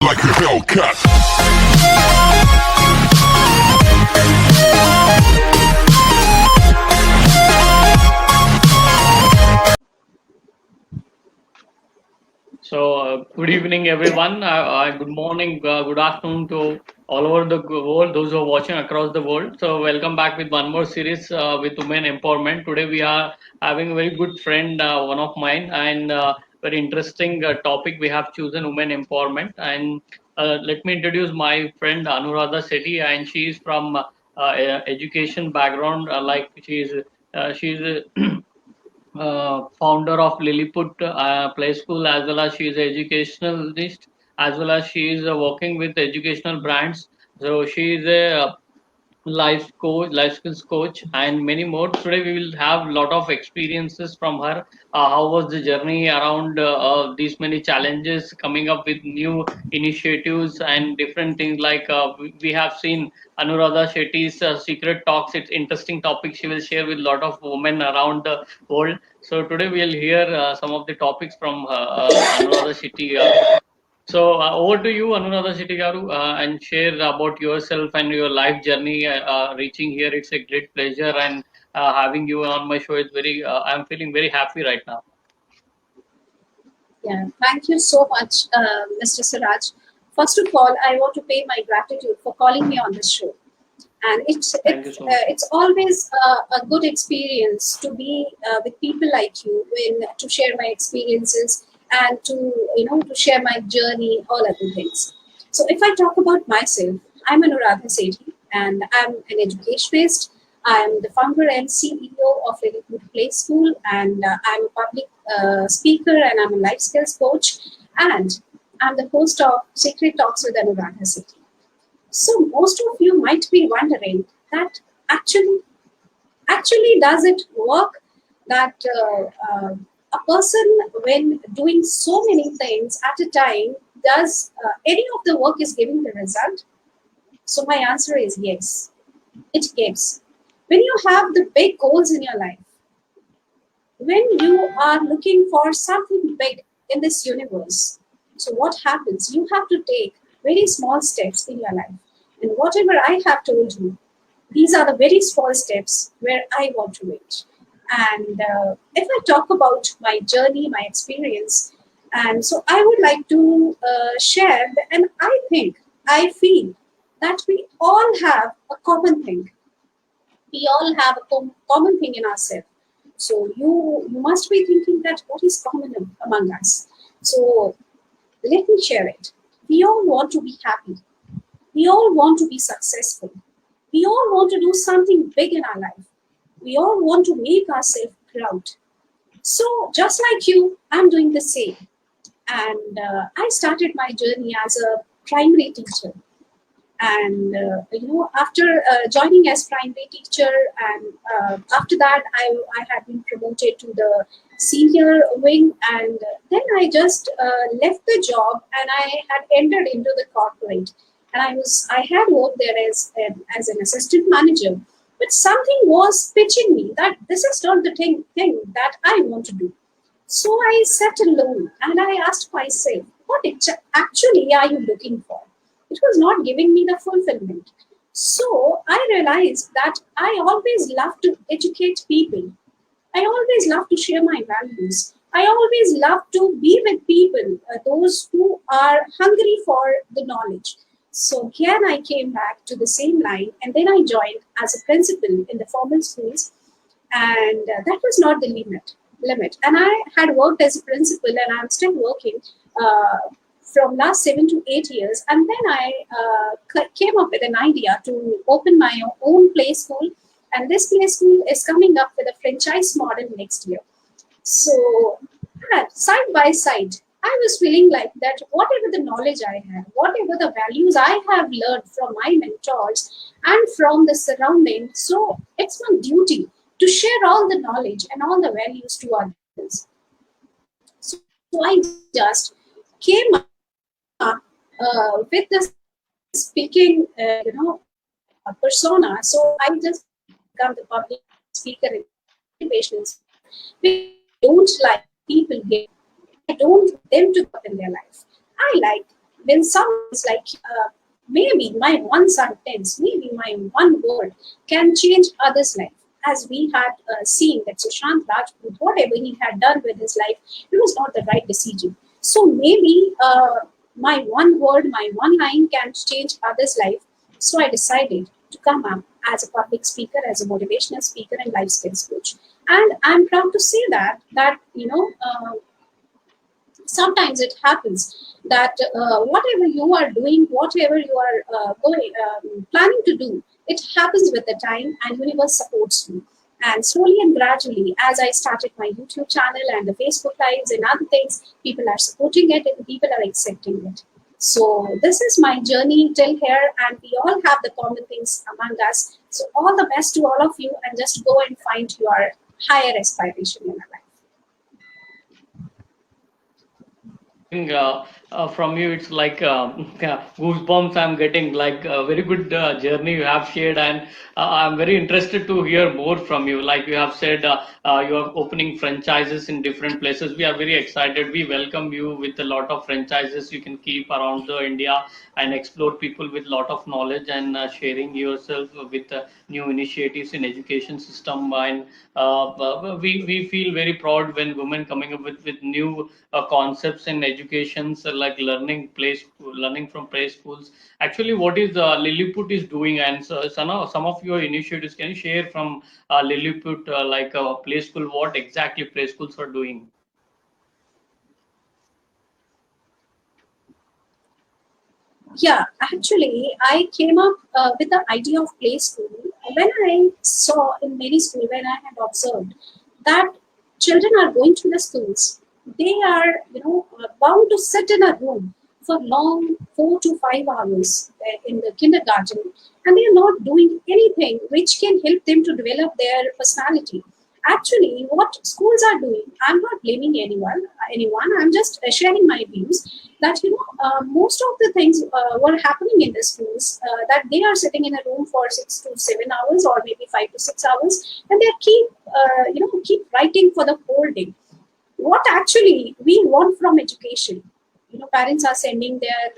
like a Hellcat. So, good evening, everyone. Good morning, good afternoon to all over the world, those who are watching across the world. So, welcome back with one more series with women empowerment. Today, we are having a very good friend, one of mine, and very interesting topic. We have chosen women empowerment. And let me introduce my friend Anuradha Sethi, and she is from education background. Like she's founder of Lillipoot Playschool, as well as she is an educationalist, as well as she is working with educational brands. So she is a life coach, life skills coach, and many more. Today we will have a lot of experiences from her. How was the journey around these many challenges, coming up with new initiatives and different things like we have seen Anuradha Shetty's secret talks. It's interesting topic she will share with a lot of women around the world. So today we'll hear some of the topics from Anuradha Shetty. So over to you, Anuradha Sethi garu, and share about yourself and your life journey reaching here. It's a great pleasure, and having you on my show is very. I'm feeling very happy right now. Yeah, thank you so much, Mr. Siraj. First of all, I want to pay my gratitude for calling me on this show. And it's always a good experience to be with people like you, to share my experiences and to share my journey, all other things. So if I talk about myself, I'm Anuradha Sethi, and I'm an educationist. I'm the founder and CEO of Lillipoot Playschool, and I'm a public speaker, and I'm a life skills coach, and I'm the host of Secret Talks with Anuradha Sethi. So most of you might be wondering that actually does it work that a person, when doing so many things at a time, does any of the work is giving the result? So my answer is yes, it gives. When you have the big goals in your life, when you are looking for something big in this universe, so what happens? You have to take very small steps in your life. And whatever I have told you, these are the very small steps where I want to reach. And if I talk about my journey, my experience, and so I would like to share, and I feel that we all have a common thing. We all have a common thing in ourselves. So you must be thinking that what is common among us. So let me share it. We all want to be happy. We all want to be successful. We all want to do something big in our life. We all want to make ourselves proud. So just like you, I'm doing the same. And I started my journey as a primary teacher. And after joining as primary teacher, and after that I had been promoted to the senior wing, and then I just left the job and I had entered into the corporate, and I had worked there as an assistant manager, but something was pitching me that this is not the thing that I want to do. So I sat alone and I asked myself, what actually are you looking for? It was not giving me the fulfillment. So I realized that I always love to educate people. I always love to share my values. I always love to be with people, those who are hungry for the knowledge. So again, I came back to the same line, and then I joined as a principal in the formal schools, and that was not the limit. And I had worked as a principal, and I'm still working from last 7 to 8 years. And then I came up with an idea to open my own play school, and this play school is coming up with a franchise model next year. So side by side, I was feeling like that whatever the knowledge I have, whatever the values I have learned from my mentors and from the surrounding, so it's my duty to share all the knowledge and all the values to others. So I just came up with the speaking, persona. So I just become the public speaker in motivations. We don't like people get. I don't want them to go in their life. I like when someone's like, maybe my one sentence, maybe my one word can change others' life. As we had seen that Sushant Rajput, whatever he had done with his life, it was not the right decision. So maybe my one word, my one line can change others' life. So I decided to come up as a public speaker, as a motivational speaker and life skills coach. And I'm proud to say that sometimes it happens that whatever you are doing, whatever you are planning to do, it happens with the time, and universe supports you. And slowly and gradually, as I started my YouTube channel and the Facebook lives and other things, people are supporting it and people are accepting it. So this is my journey till here, and we all have the common things among us. So all the best to all of you, and just go and find your higher aspiration in your life. From you, it's like goosebumps I'm getting, like a very good journey you have shared, and I'm very interested to hear more from you. Like you have said, you are opening franchises in different places. We are very excited. We welcome you with a lot of franchises you can keep around the India and explore people with a lot of knowledge, and sharing yourself with new initiatives in education system. And we feel very proud when women coming up with new concepts in education, so like learning from play schools. Actually, what is Lilliput is doing, and so now some of your initiatives, can you share from Lilliput, like play school, what exactly play schools are doing? Yeah, actually, I came up with the idea of play school when I saw in many schools, when I had observed that children are going to the schools. They are, bound to sit in a room for long 4 to 5 hours in the kindergarten, and they are not doing anything which can help them to develop their personality. Actually, what schools are doing, I'm not blaming anyone. I'm just sharing my views that most of the things were happening in the schools, that they are sitting in a room for 6 to 7 hours or maybe 5 to 6 hours, and they keep writing for the whole day. What actually we want from education, parents are sending their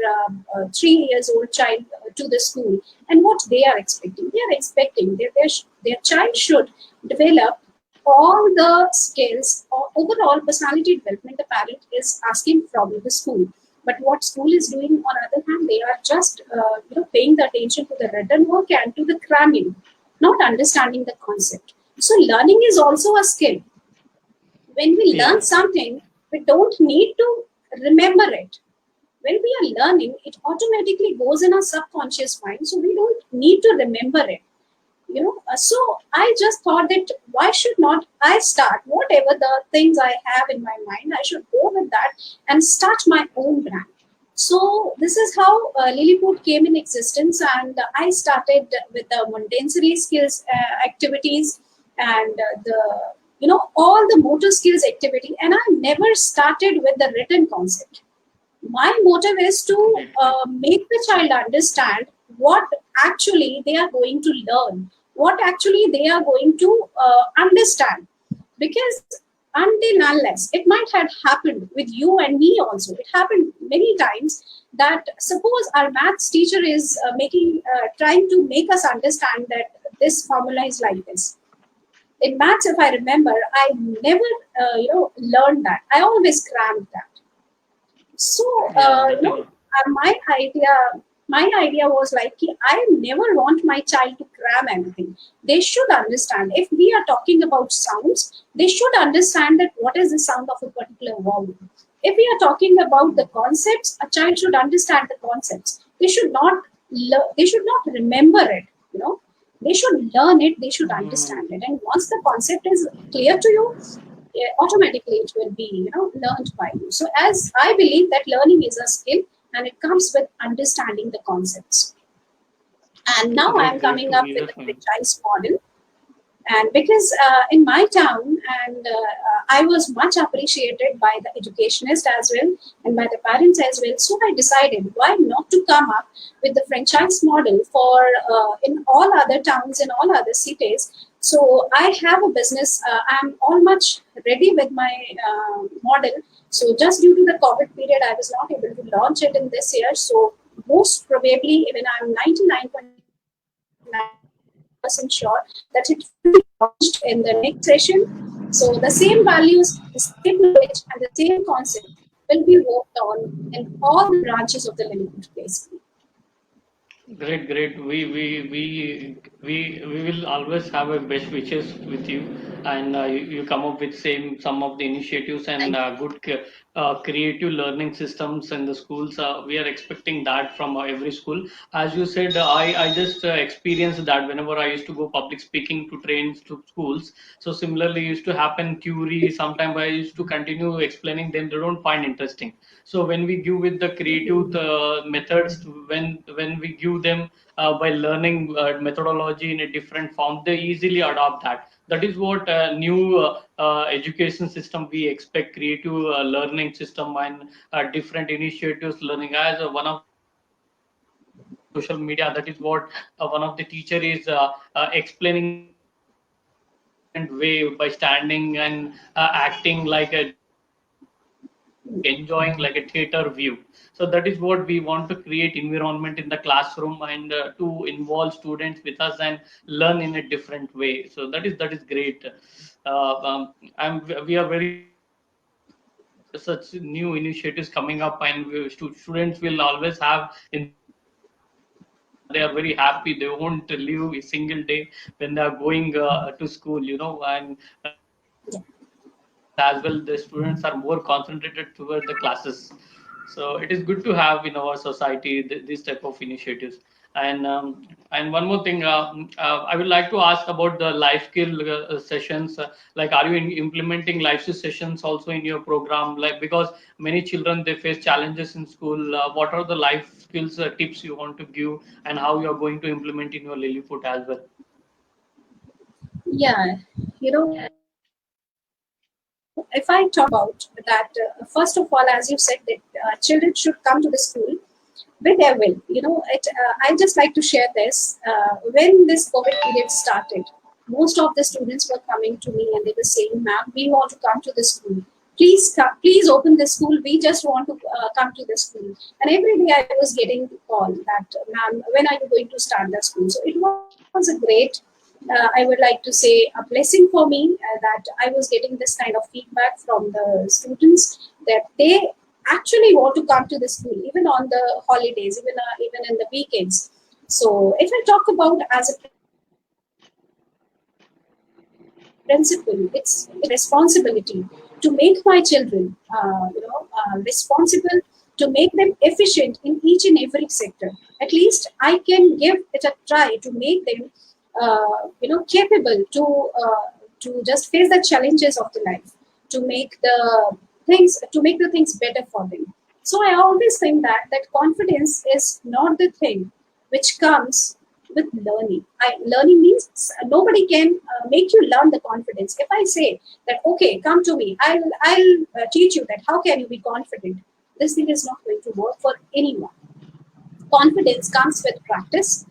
3 years old child to the school, and what they are expecting that their child should develop all the skills or overall personality development the parent is asking from the school. But what school is doing, on the other hand, they are just paying the attention to the written work and to the cramming, not understanding the concept. So learning is also a skill. When we Yeah. learn something, we don't need to remember it. When we are learning, it automatically goes in our subconscious mind, so we don't need to remember it. So I just thought that why should not I start whatever the things I have in my mind, I should go with that and start my own brand. So this is how Lillipoot came in existence, and I started with the Md skills activities, and all the motor skills activity, and I never started with the written concept. My motive is to make the child understand what actually they are going to learn, what actually they are going to understand. Because until unless, it might have happened with you and me also, it happened many times that suppose our maths teacher is trying to make us understand that this formula is like this. In maths, if I remember, I never learned that. I always crammed that. So, Yeah, that is. my idea was like, I never want my child to cram anything. They should understand. If we are talking about sounds, they should understand that what is the sound of a particular vowel. If we are talking about the concepts, a child should understand the concepts. They should not remember it. They should learn it. They should understand it. And once the concept is clear to you, automatically it will be learned by you. So as I believe that learning is a skill, and it comes with understanding the concepts. And now I am Great coming to up hear with a from you. franchise model. And because in my town, and I was much appreciated by the educationist as well and by the parents as well, so I decided why not to come up with the franchise model for in all other towns, in all other cities. So I have a business. I'm all much ready with my model. So just due to the COVID period, I was not able to launch it in this year. So most probably, even I'm 99.9% sure that it will be launched in the next session. So the same values, the same knowledge, and the same concept will be worked on in all the branches of the Lillipoot Playschool. Great, great. We will always have a best wishes with you, and you come up with some of the initiatives and Thank you. creative learning systems in the schools. We are expecting that from every school. As you said, I just experienced that whenever I used to go public speaking to trains to schools. So similarly, used to happen theory. Sometimes I used to continue explaining them. They don't find interesting. So when we give with the creative methods, when we give them by learning methodology in a different form, they easily adopt that. That is what new education system we expect, creative learning system and different initiatives learning. As one of the example I can take in social media, that is what one of the teacher is explaining the concept in a different way by standing and acting like a like enjoying like a theater view. So that is what we want to create environment in the classroom and to involve students with us and learn in a different way. So that is great. We are very happy to see such new initiatives coming up, and students will always have enthusiasm, and they are very happy. They won't leave a single day when they are going to school, and in the classes as well, the students are more concentrated toward the classes. So it is good to have in our society this type of initiatives. And one more thing, I would like to ask about the life skill sessions. Like, are you implementing life skill sessions also in your program? Like, because many children they face challenges in school. What are the life skills tips you want to give, and how you are going to implement in your Lilliput as well? Yeah, if I talk about that, first of all, as you said, that children should come to the school with their will. I just like to share this. When this COVID period started, most of the students were coming to me and they were saying, "Ma'am, we want to come to the school. Please come, please open the school. We just want to come to the school." And every day I was getting the call that, "Ma'am, when are you going to start the school?" So it was a great, I would like to say, a blessing for me that I was getting this kind of feedback from the students that they actually want to come to the school even on the holidays, even in the weekends. So if I talk about as a principal, it's responsibility to make my children responsible, to make them efficient in each and every sector. At least I can give it a try to make them capable to just face the challenges of the life, to make the things better for them. So I always think that confidence is not the thing which comes with learning. Learning means nobody can make you learn the confidence. If I say that, okay, come to me, I'll teach you that how can you be confident, this thing is not going to work for anyone. Confidence comes with practice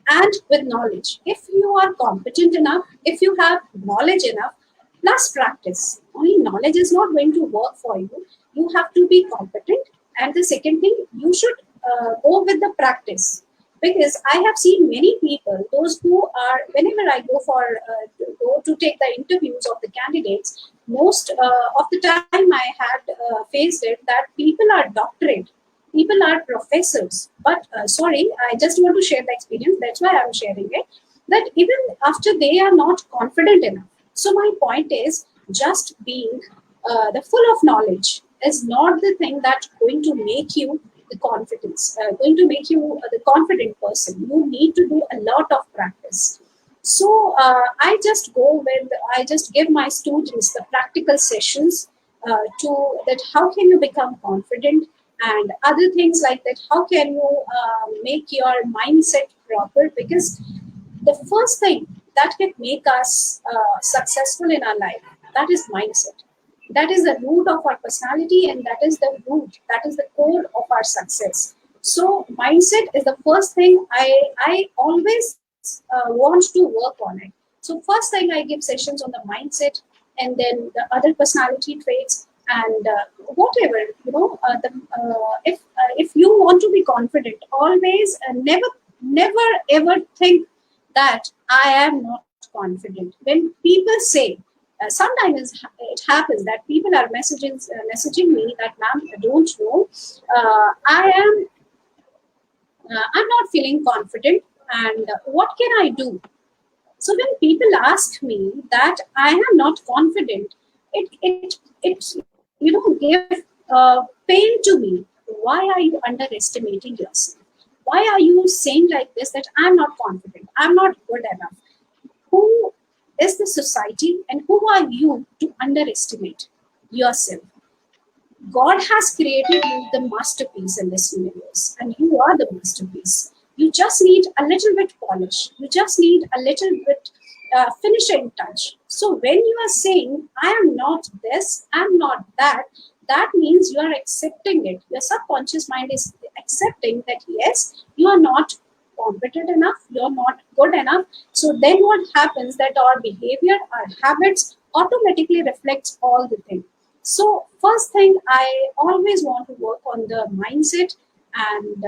and with knowledge. If you are competent enough, if you have knowledge enough, plus practice, only knowledge is not going to work for you. You have to be competent. And the second thing, you should go with the practice. Because I have seen many people, those who are, whenever I go for go to take the interviews of the candidates, most of the time I had faced it that people are doctorate, people are professors. But sorry, I just want to share the experience. That's why I'm sharing it. That even after they are not confident enough. So my point is, just being the full of knowledge is not the thing that's going to make you the confidence, going to make you the confident person. You need to do a lot of practice. So I just give my students the practical sessions to that how can you become confident, and other things like that, how can you make your mindset proper, because the first thing that can make us successful in our life, that is mindset. That is the root of our personality, and that is the core of our success. So mindset is the first thing I always want to work on it. So first thing, I give sessions on the mindset, and then the other personality traits. And whatever, if you want to be confident, always never ever think that I am not confident. When people say, sometimes it happens that people are messaging me that, ma'am, I don't know, I am I'm not feeling confident, and what can I do? So when people ask me that I am not confident, it give pain to me. Why are you underestimating yourself? Why are you saying like this that I'm not confident? I'm not good enough. Who is the society and who are you to underestimate yourself? God has created you the masterpiece in this universe, and you are the masterpiece. You just need a little bit polish. You just need a little bit finishing touch. So when you are saying, I am not this, I'm not that, that means you are accepting it. Your subconscious mind is accepting that, yes, you are not competent enough, you're not good enough. So then what happens that our behavior, our habits automatically reflects all the things. So first thing, I always want to work on the mindset, and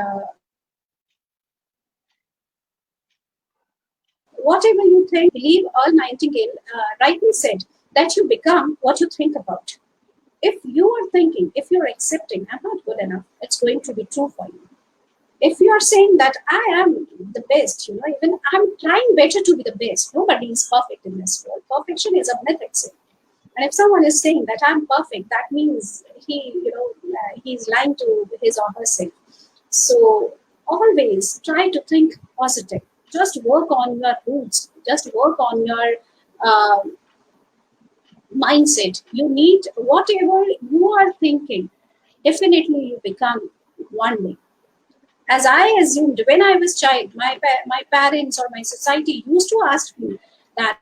whatever you think, believe Earl Nightingale rightly said that you become what you think about. If you are thinking, if you're accepting, I'm not good enough, it's going to be true for you. If you are saying that I am the best, even I'm trying better to be the best. Nobody is perfect in this world. Perfection is a myth itself. And if someone is saying that I'm perfect, that means he's lying to his or herself. So always try to think positive. Just work on your roots. Just work on your uh, mindset. You need whatever you are thinking. Definitely, you become one day. As I assumed when I was child, my parents or my society used to ask me that,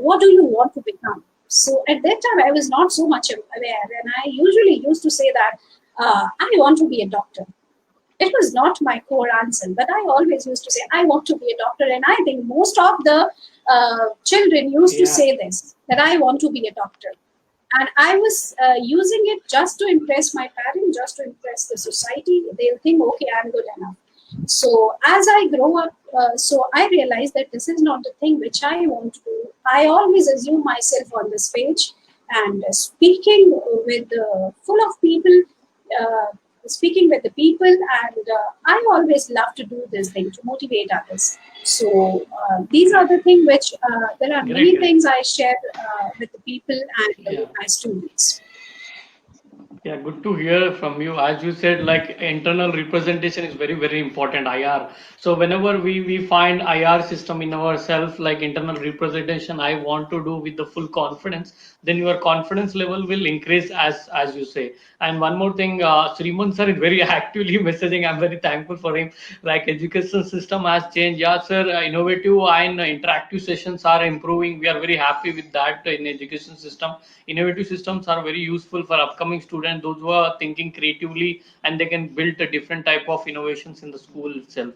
what do you want to become? So at that time, I was not so much aware, and I usually used to say that I want to be a doctor. It was not my core answer, but I always used to say I want to be a doctor, and I think most of the children used to say this, that I want to be a doctor. And I was using it just to impress my parents, just to impress the society. They'll think, okay, I'm good enough. So as I grow up, so I realized that this is not the thing which I want to do. I always assume myself on the stage and speaking with full of people, uh, speaking with the people, and I always love to do this thing to motivate others. So these are the things which there are many things I share with the people and with my students. Yeah, good to hear from you. As you said, like internal representation is very, very important, IR. So whenever we find IR system in ourselves, like internal representation, I want to do with the full confidence, then your confidence level will increase as you say. And one more thing, Sriman sir is very actively messaging. I'm very thankful for him. Like education system has changed. Yeah, sir, innovative and interactive sessions are improving. We are very happy with that in education system. Innovative systems are very useful for upcoming students, those who are thinking creatively, and they can build a different type of innovations in the school itself.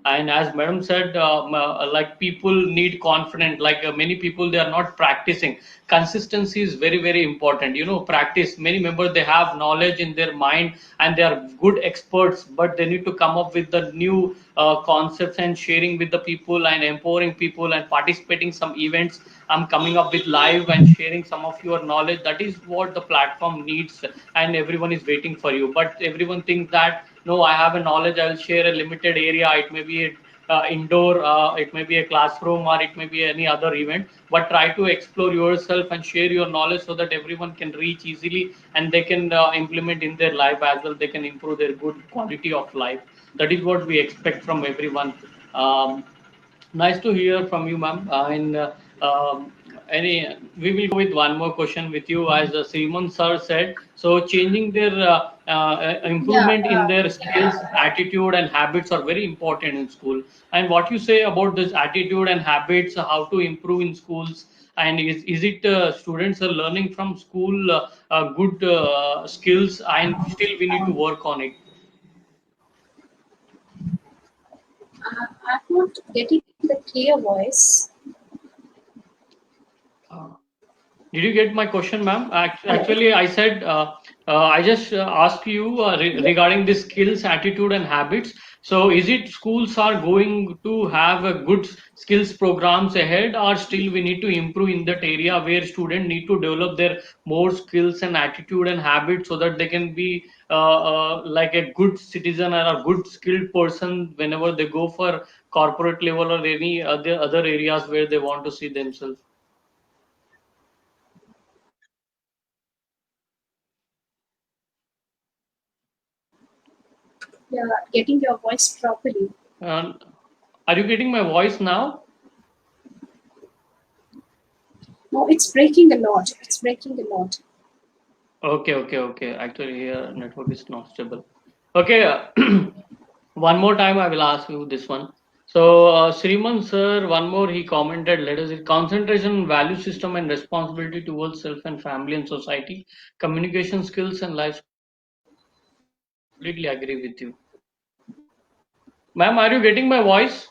And as madam said, like people need confidence, like many people, they are not practicing. Consistency is very, very important. Practice. Many members, they have knowledge in their mind and they are good experts, but they need to come up with the new concepts and sharing with the people and empowering people and participating some events. I'm coming up with live and sharing some of your knowledge. That is what the platform needs, and everyone is waiting for you. But everyone thinks that, no, I have a knowledge, I will share a limited area. It may be a indoor, it may be a classroom, or it may be any other event. But try to explore yourself and share your knowledge so that everyone can reach easily and they can implement in their life as well. They can improve their good quality of life. That is what we expect from everyone. Um, Nice to hear from you, ma'am. And any, we will go with one more question with you, as Simon sir said. So, changing their Yeah, improvement in their skills, attitude, and habits are very important in school. And what you say about this attitude and habits, how to improve in schools, and is it students are learning from school good skills, and still we need to work on it? I'm not getting the clear voice. Uh, Did you get my question, ma'am? Actually, I said I just asked you regarding the skills, attitude, and habits. So, is it schools are going to have a good skills programs ahead, or still we need to improve in that area where students need to develop their more skills and attitude and habits so that they can be like a good citizen or a good skilled person whenever they go for corporate level or any other areas where they want to see themselves. Yeah, getting your voice properly. Are you getting my voice now? No, it's breaking a lot. It's breaking a lot. Okay. Actually, here network is not stable. Okay, one more time I will ask you this one. So, Sriman sir, one more he commented, let us concentration, value system, and responsibility towards self and family and society, communication skills and life. Completely agree with you, ma'am. Are you getting my voice?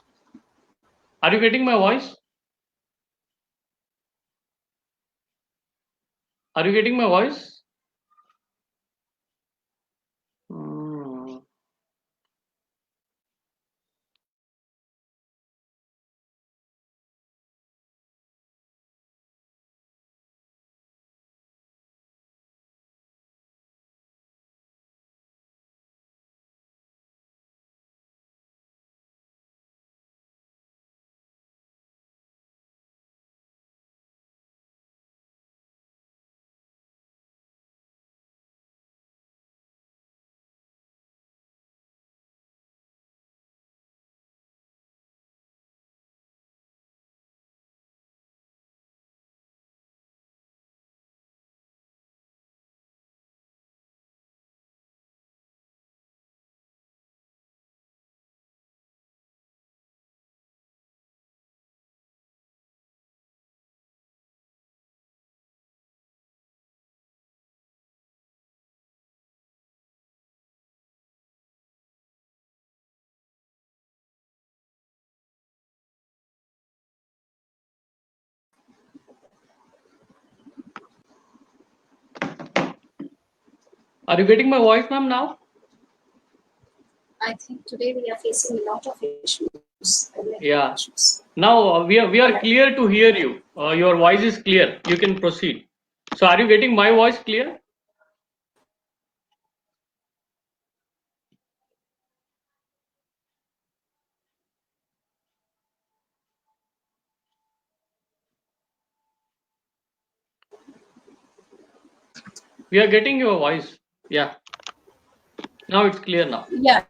Are you getting my voice? Are you getting my voice? Hmm. Are you getting my voice, ma'am, now? I think today we are facing a lot of issues. Yeah. Issues. Now we are clear to hear you. Your voice is clear. You can proceed. So are you getting my voice clear? We are getting your voice. Yeah. Now it's clear now. Yeah.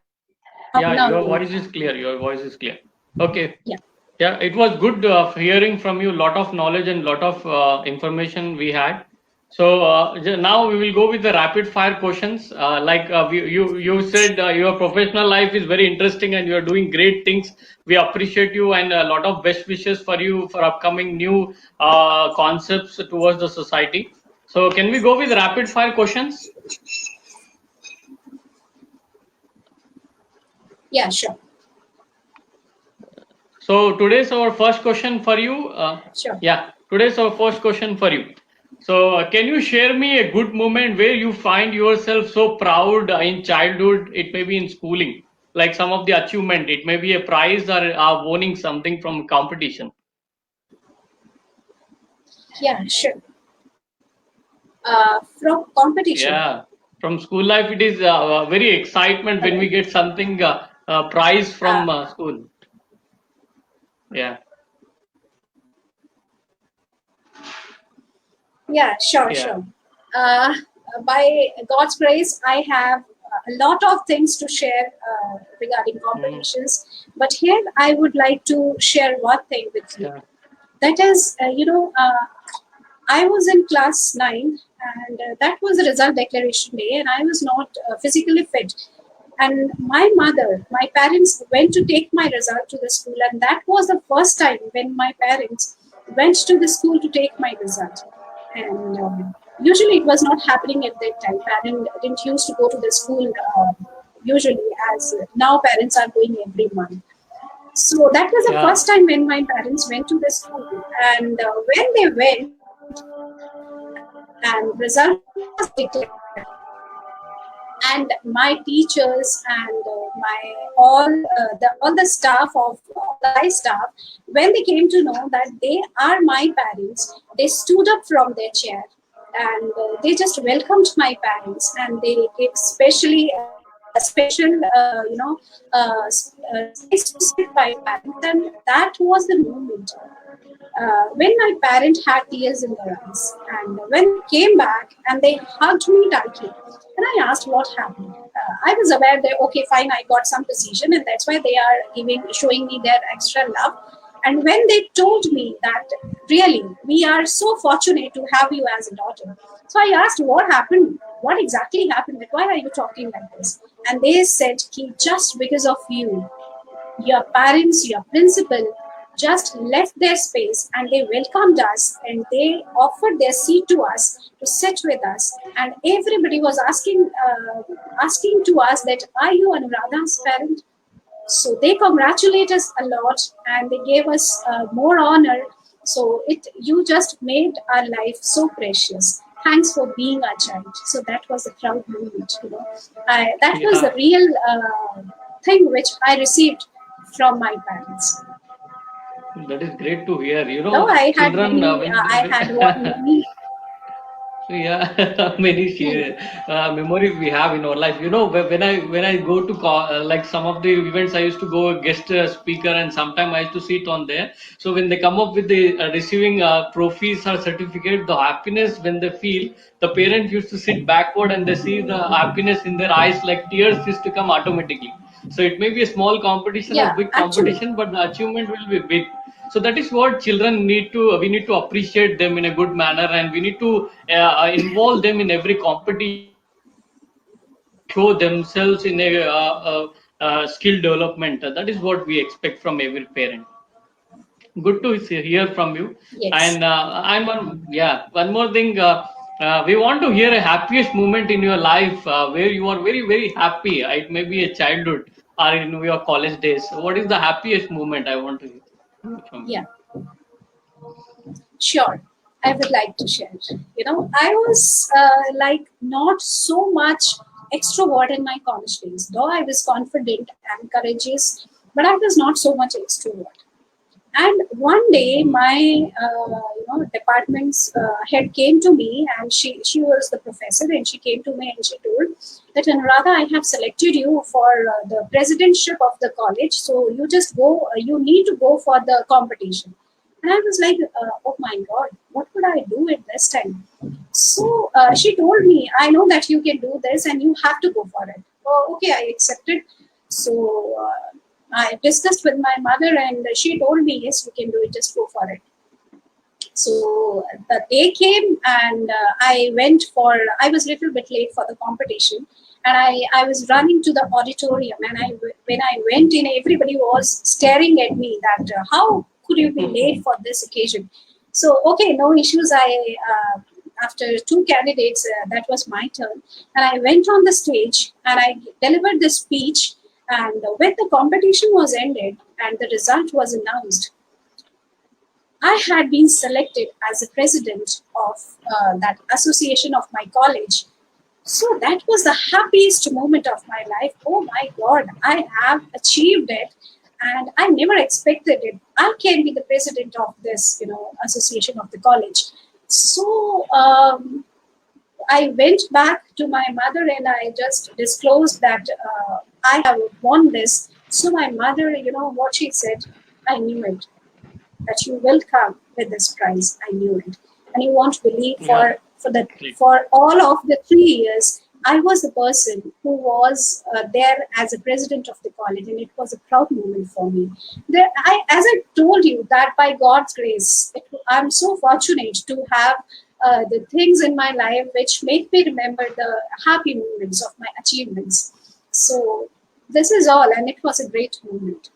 Yeah, Now, your voice is clear. Your voice is clear. Okay. yeah. Yeah, it was good hearing from you. Lot of knowledge and lot of information we had. So now we will go with the rapid fire questions. You said your professional life is very interesting and you are doing great things. We appreciate you and a lot of best wishes for you for upcoming new concepts towards the society. So can we go with rapid fire questions? Yeah, sure. So today's our first question for you. Sure. Yeah, today's our first question for you. So can you share me a good moment where you find yourself so proud in childhood? It may be in schooling, like some of the achievement. It may be a prize or winning something from competition. Yeah, sure. From competition. Yeah, from school life, it is very excitement when we get something prize from school. Yeah. Yeah, sure, Yeah. sure. Uh, by God's grace, I have a lot of things to share regarding competitions. But here, I would like to share one thing with you. Yeah. That is, I was in class 9, and that was a result declaration day, and I was not physically fit. And my parents went to take my result to the school, and that was the first time when my parents went to the school to take my result. And usually it was not happening at that time. Parents didn't used to go to the school usually, as now parents are going every month. So that was the Yeah. first time when my parents went to the school, and when they went, and result was declared. And my teachers and my all the staff of all the high staff, when they came to know that they are my parents, they stood up from their chair and they just welcomed my parents, and they gave specially a special space to sit my parents, and that was the moment when my parent had tears in their eyes, and when they came back and they hugged me tightly, and I asked what happened. I was aware that okay, fine, I got some decision, and that's why they are showing me their extra love. And when they told me that really we are so fortunate to have you as a daughter, so I asked what happened, what exactly happened, like, why are you talking like this? And they said, "Ki just because of you, your parents, your principal just left their space and they welcomed us and they offered their seat to us to sit with us, and everybody was asking to us that are you Anuradha's parent?" So they congratulate us a lot and they gave us more honor. So you just made our life so precious. Thanks for being our child. So that was a proud moment. That was the real thing which I received from my parents. That is great to hear. No, I had children, I had many. Yeah, many memories we have in our life. When I go to like some of the events, I used to go guest speaker, and sometimes I used to sit on there. So when they come up with the receiving trophies or certificate, the happiness when they feel, the parents used to sit backward and they see the happiness in their eyes, like tears used to come automatically. So it may be a small competition or Yeah, big actually. competition, but the achievement will be big. So that is what children need to. We need to appreciate them in a good manner, and we need to involve them in every competition so that they can show themselves in a skill development. That is what we expect from every parent. Good to hear from you. Yes. And one more thing. We want to hear a happiest moment in your life where you are very, very happy. It may be a childhood or in your college days. What is the happiest moment? I want to hear from you. Yeah. Sure, I would like to share. I was like not so much extrovert in my college days, though I was confident and courageous, but I was not so much extrovert. And one day, my department's head came to me, and she was the professor, and she came to me and she told that Anuradha, I have selected you for the presidentship of the college, so you just go. You need to go for the competition. And I was like, oh my God, what would I do at this time? So she told me, I know that you can do this and you have to go for it. Oh, okay, I accepted. So I discussed with my mother and she told me, yes, you can do it, just go for it. So the day came and I was a little bit late for the competition. And I was running to the auditorium, and when I went in, everybody was staring at me that how could you be late for this occasion? So, okay, no issues. After two candidates, that was my turn. And I went on the stage and I delivered the speech. And when the competition was ended and the result was announced, I had been selected as the president of that association of my college. So that was the happiest moment of my life. Oh my God, I have achieved it. And I never expected it. I can be the president of this, association of the college. So I went back to my mother and I just disclosed that I have won this. So my mother, what she said, I knew it, that you will come with this prize. I knew it. And you won't believe for all of the 3 years, I was the person who was there as a president of the college, and it was a proud moment for me. As I told you, that by God's grace, I'm so fortunate to have the things in my life which make me remember the happy moments of my achievements. So this is all, and it was a great moment.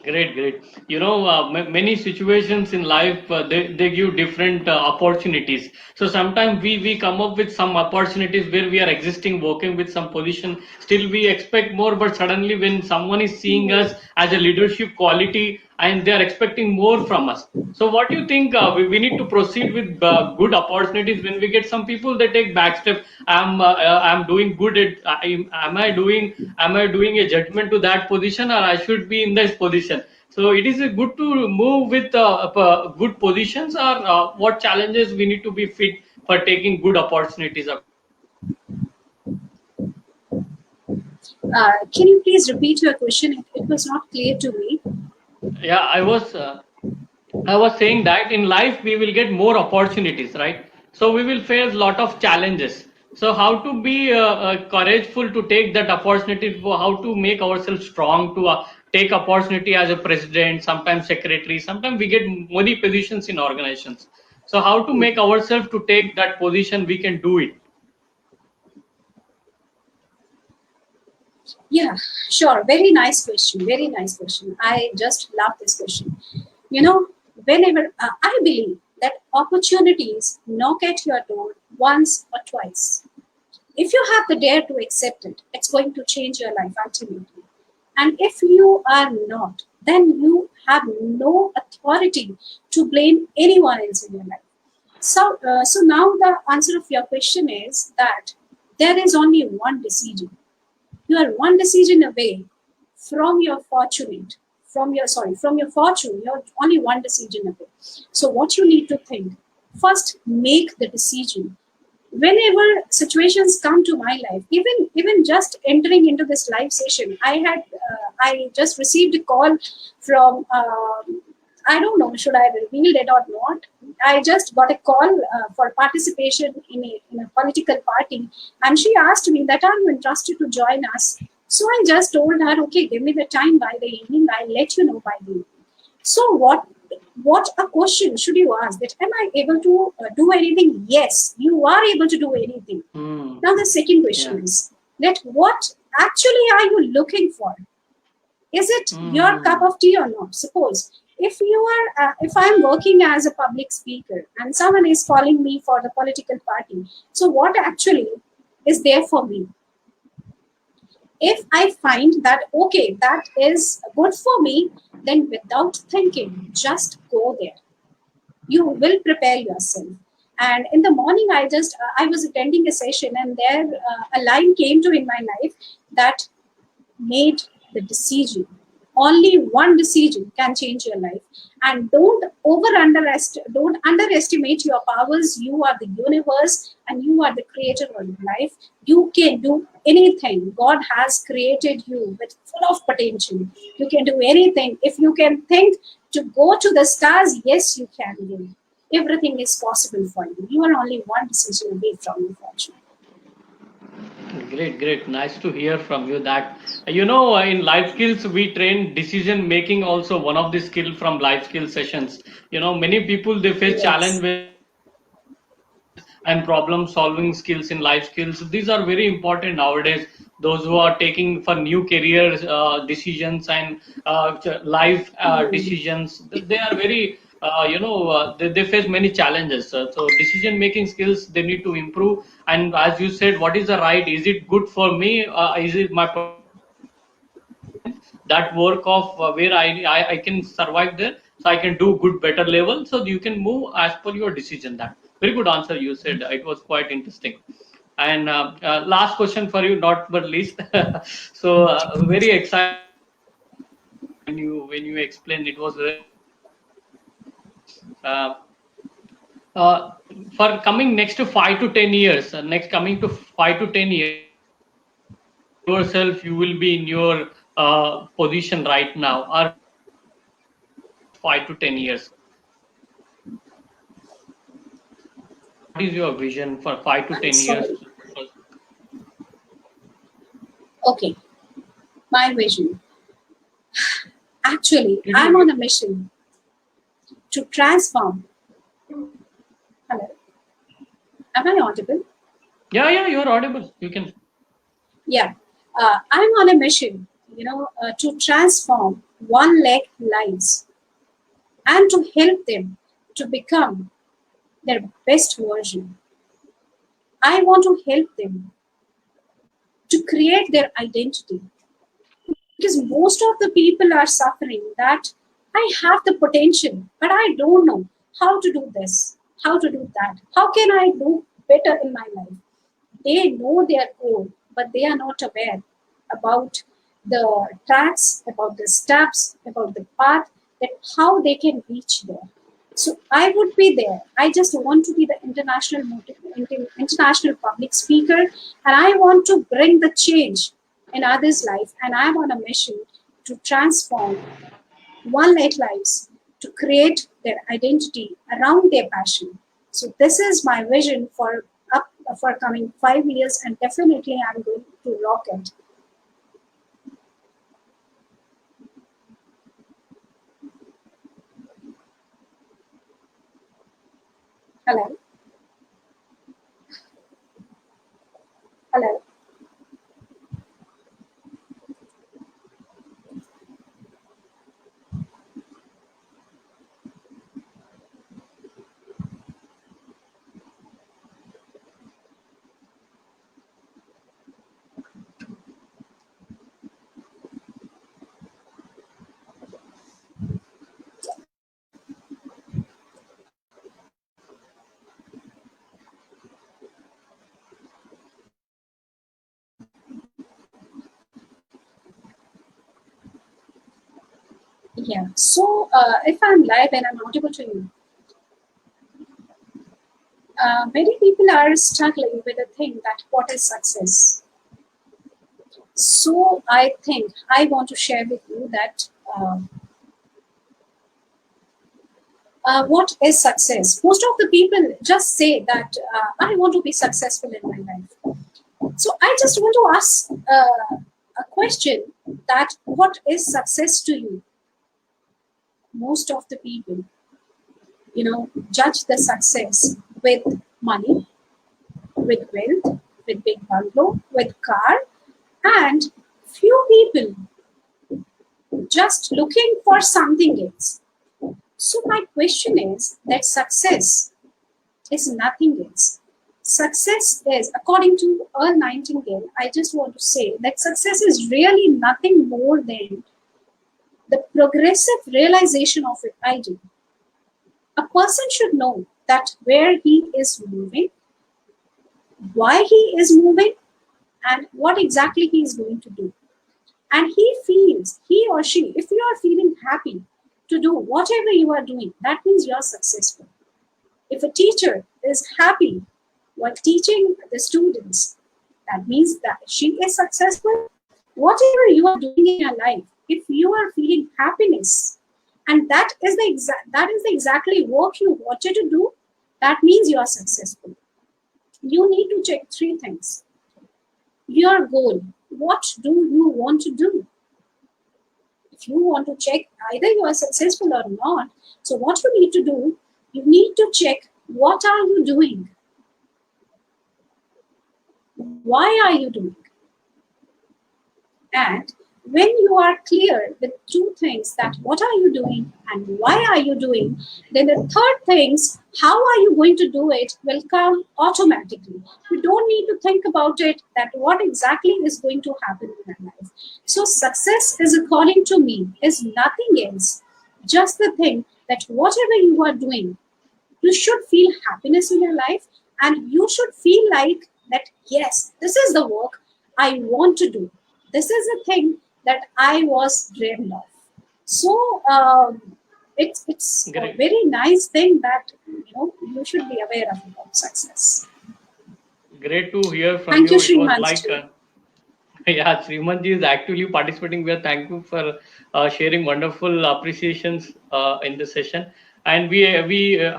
Great. Many situations in life, they give different opportunities. So sometimes we come up with some opportunities where we are existing, working with some position. Still we expect more, but suddenly when someone is seeing us as a leadership quality, and they are expecting more from us. So what do you think? We need to proceed with good opportunities. When we get some people, they take back step. I'm doing good at. Am I doing a judgment to that position, or I should be in this position? So it is good to move with good positions, or what challenges we need to be fit for taking good opportunities. Can you please repeat your question? It was not clear to me. Yeah, I was saying that in life we will get more opportunities, right? So we will face a lot of challenges. So how to be courageful to take that opportunity? How to make ourselves strong to take opportunity as a president, sometimes secretary, sometimes we get many positions in organizations. So how to make ourselves to take that position? We can do it. Yeah, sure. Very nice question. Very nice question. I just love this question. You know, whenever I believe that opportunities knock at your door once or twice. If you have the dare to accept it, it's going to change your life ultimately. And if you are not, then you have no authority to blame anyone else in your life. So now the answer of your question is that there is only one decision. You are one decision away from your fortunate, from your fortune. You're only one decision away. So what you need to think, first make the decision. Whenever situations come to my life, even just entering into this live session, I just received a call from I don't know should I reveal it or not. I just got a call for participation in a political party, and she asked me that are you interested to join us. So I just told her, okay, give me the time, by the evening I'll let you know by the evening. So what a question should you ask, that am I able to do anything? Yes, you are able to do anything. Now the second question is that what actually are you looking for? Is it your cup of tea or not? Suppose if I'm working as a public speaker and someone is calling me for the political party, so what actually is there for me? If I find that, okay, that is good for me, then without thinking, just go there. You will prepare yourself. And in the morning, I was attending a session, and there a line came to in my life that made the decision. Only one decision can change your life. And don't underestimate your powers. You are the universe and you are the creator of life. You can do anything. God has created you with full of potential. You can do anything. If you can think to go to the stars, yes, you can do. Everything is possible for you. You are only one decision away from your fortune. Great, great. Nice to hear from you that, in life skills, we train decision making also one of the skill from life skill sessions. Many people, they face challenge Yes. with and problem solving skills in life skills. These are very important nowadays. Those who are taking for new career decisions and life decisions, they are very, they face many challenges. So decision making skills, they need to improve. And as you said, what is the right? Is it good for me? Is it my that work of where I can survive there, so I can do good better level, so you can move as per your decision. That very good answer you said. It was quite interesting. And last question for you, not but least. So very excited when you explained. It was very uh, uh, for coming next to 5 to 10 years. Next coming to 5 to 10 years, yourself you will be in your position right now, or 5 to 10 years. What is your vision for five to I'm ten years? sorry. Okay, my vision. Actually, I'm on a mission to transform. Hello, am I audible? Yeah, you're audible. You can. Yeah, I'm on a mission, to transform one lakh lives and to help them to become their best version. I want to help them to create their identity, because most of the people are suffering that I have the potential, but I don't know how to do this, how to do that. How can I do better in my life? They know their goal, but they are not aware about the tracks, about the steps, about the path, that how they can reach there. So I would be there. I just want to be the international public speaker, and I want to bring the change in others' life. And I'm on a mission to transform one lakh lives, to create their identity around their passion. So this is my vision for coming 5 years, and definitely I'm going to rock it. Hello. Hello. Yeah. So if I'm live and I'm audible to you, many people are struggling with the thing that what is success. So I think I want to share with you that what is success. Most of the people just say that I want to be successful in my life. So I just want to ask a question, that what is success to you? Most of the people, judge the success with money, with wealth, with big bungalow, with car, and few people just looking for something else. So my question is that success is nothing else. Success is, according to Earl Nightingale, I just want to say that success is really nothing more than the progressive realization of an ideal. A person should know that where he is moving, why he is moving, and what exactly he is going to do. And he or she, if you are feeling happy to do whatever you are doing, that means you are successful. If a teacher is happy while teaching the students, that means that she is successful. Whatever you are doing in your life, if you are feeling happiness, and that is the exactly work you wanted to do, that means you are successful. You need to check three things. Your goal. What do you want to do? If you want to check either you are successful or not, so what you need to do, you need to check what are you doing? Why are you doing? And when you are clear with two things, that what are you doing and why are you doing, then the third things, how are you going to do it, will come automatically. You don't need to think about it, that what exactly is going to happen in your life. So success is, according to me, is nothing else, just the thing that whatever you are doing, you should feel happiness in your life, and you should feel like that, yes, this is the work I want to do. This is a thing that I was dreamed of. So it's a very nice thing that you should be aware of about success. Great to hear from Thank you. you, It was Srimant. like yeah, Srimanji is actively participating. We are thankful for sharing wonderful appreciations in this session, and we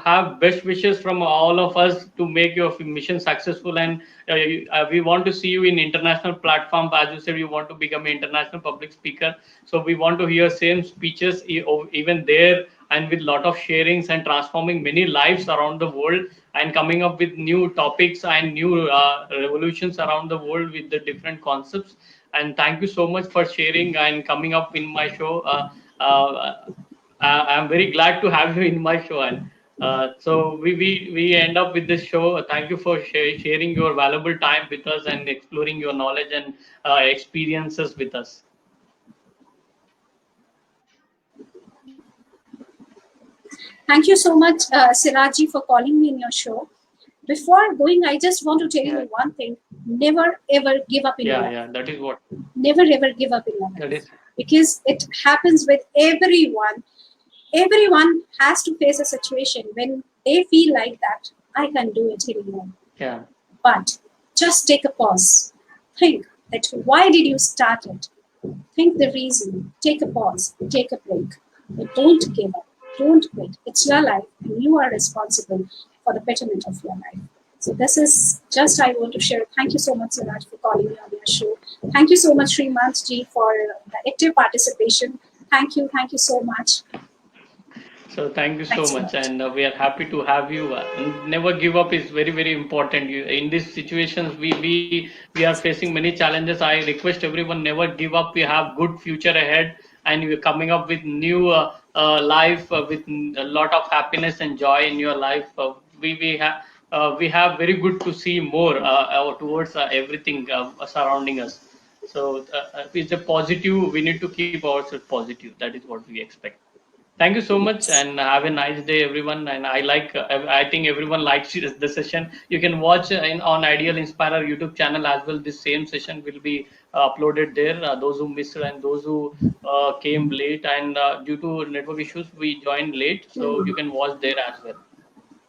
have best wishes from all of us to make your mission successful. And we want to see you in international platforms. As you said, you want to become an international public speaker, so we want to hear same speeches even there, and with lot of sharings and transforming many lives around the world, and coming up with new topics and new revolutions around the world with the different concepts. And thank you so much for sharing and coming up in my show. I'm very glad to have you in my show. And so we end up with this show. Thank you for sharing your valuable time with us and exploring your knowledge and experiences with us. Thank you so much, Siraji, for calling me in your show. Before going, I just want to tell you one thing. Never ever give up in your life. Yeah, that is what. Never ever give up in your life. That is. Because it happens with everyone. Everyone has to face a situation when they feel like that, I can do it anymore. Yeah. But just take a pause. Think that why did you start it? Think the reason. Take a pause. Take a break. But don't give up. Don't quit. It's your life and you are responsible for the betterment of your life. So this is just I want to share. Thank you so much, Siraj, for calling me on your show. Thank you so much, Srimant ji, for the active participation. Thank you so much. So thank you so much, and we are happy to have you. And never give up is very, very important. In these situations, we are facing many challenges. I request everyone never give up. We have good future ahead, and we're coming up with new life with a lot of happiness and joy in your life. We have very good to see more towards everything surrounding us. So it's a positive. We need to keep ourselves positive. That is what we expect. Thank you so much, and have a nice day, everyone. And I think everyone likes the session. You can watch on Ideal Inspirer YouTube channel as well. This same session will be uploaded there. Those who missed and those who came late, and due to network issues, we joined late, so you can watch there as well.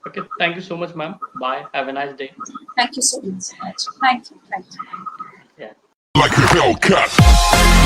Okay, thank you so much, ma'am. Bye. Have a nice day. Thank you so much. Thank you. Yeah. Like a Hellcat.